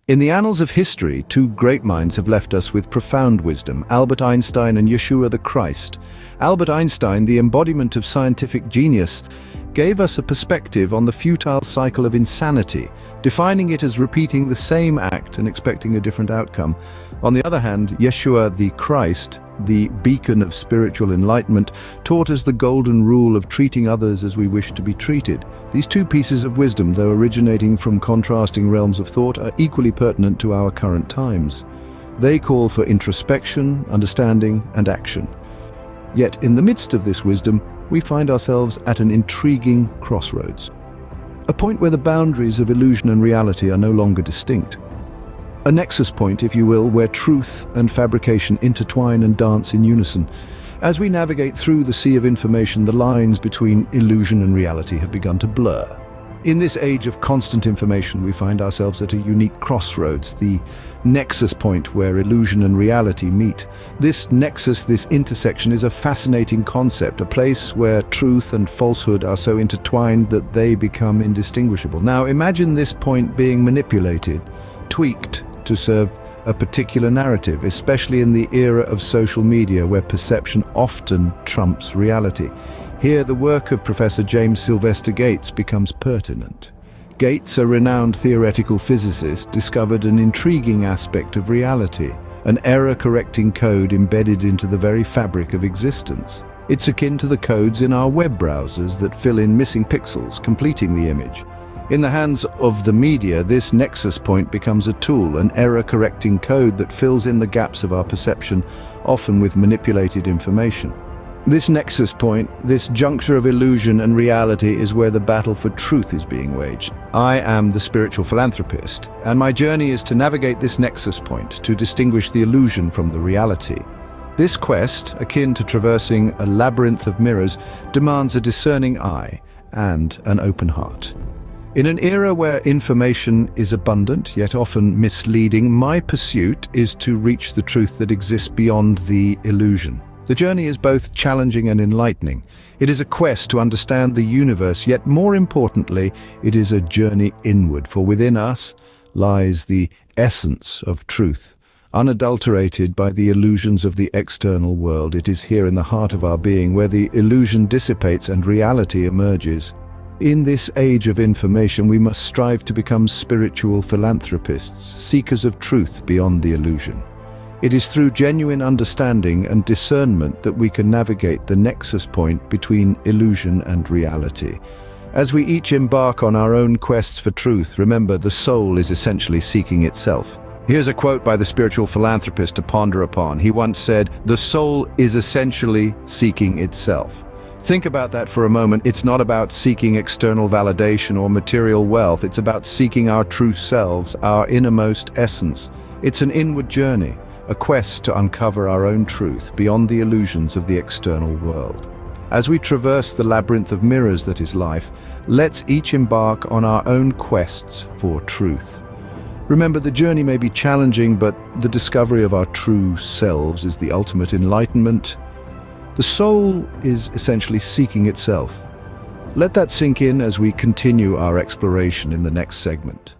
In the annals of history, two great minds have left us with profound wisdom: Albert Einstein and Yeshua the Christ. Albert Einstein, the embodiment of scientific genius, gave us a perspective on the futile cycle of insanity, defining it as repeating the same act and expecting a different outcome. On the other hand, Yeshua the Christ, the beacon of spiritual enlightenment, taught us the golden rule of treating others as we wish to be treated. These two pieces of wisdom, though originating from contrasting realms of thought, are equally pertinent to our current times. They call for introspection, understanding, and action. Yet in the midst of this wisdom, we find ourselves at an intriguing crossroads. A point where the boundaries of illusion and reality are no longer distinct. A nexus point, if you will, where truth and fabrication intertwine and dance in unison. As we navigate through the sea of information, the lines between illusion and reality have begun to blur. In this age of constant information, we find ourselves at a unique crossroads, the nexus point where illusion and reality meet. This nexus, this intersection, is a fascinating concept, a place where truth and falsehood are so intertwined that they become indistinguishable. Now, imagine this point being manipulated, tweaked to serve a particular narrative, especially in the era of social media where perception often trumps reality. Here, the work of Professor James Sylvester Gates becomes pertinent. Gates, a renowned theoretical physicist, discovered an intriguing aspect of reality, an error-correcting code embedded into the very fabric of existence. It's akin to the codes in our web browsers that fill in missing pixels, completing the image. In the hands of the media, this nexus point becomes a tool, an error-correcting code that fills in the gaps of our perception, often with manipulated information. This nexus point, this juncture of illusion and reality, is where the battle for truth is being waged. I am the spiritual philanthropist, and my journey is to navigate this nexus point, to distinguish the illusion from the reality. This quest, akin to traversing a labyrinth of mirrors, demands a discerning eye and an open heart. In an era where information is abundant, yet often misleading, my pursuit is to reach the truth that exists beyond the illusion. The journey is both challenging and enlightening. It is a quest to understand the universe, yet more importantly, it is a journey inward, for within us lies the essence of truth. Unadulterated by the illusions of the external world, it is here in the heart of our being where the illusion dissipates and reality emerges. In this age of information, we must strive to become spiritual philanthropists, seekers of truth beyond the illusion. It is through genuine understanding and discernment that we can navigate the nexus point between illusion and reality. As we each embark on our own quests for truth, remember, the soul is essentially seeking itself. Here's a quote by the spiritual philanthropist to ponder upon. He once said, "The soul is essentially seeking itself." Think about that for a moment. It's not about seeking external validation or material wealth. It's about seeking our true selves, our innermost essence. It's an inward journey, a quest to uncover our own truth beyond the illusions of the external world. As we traverse the labyrinth of mirrors that is life, let's each embark on our own quests for truth. Remember, the journey may be challenging, but the discovery of our true selves is the ultimate enlightenment. The soul is essentially seeking itself. Let that sink in as we continue our exploration in the next segment.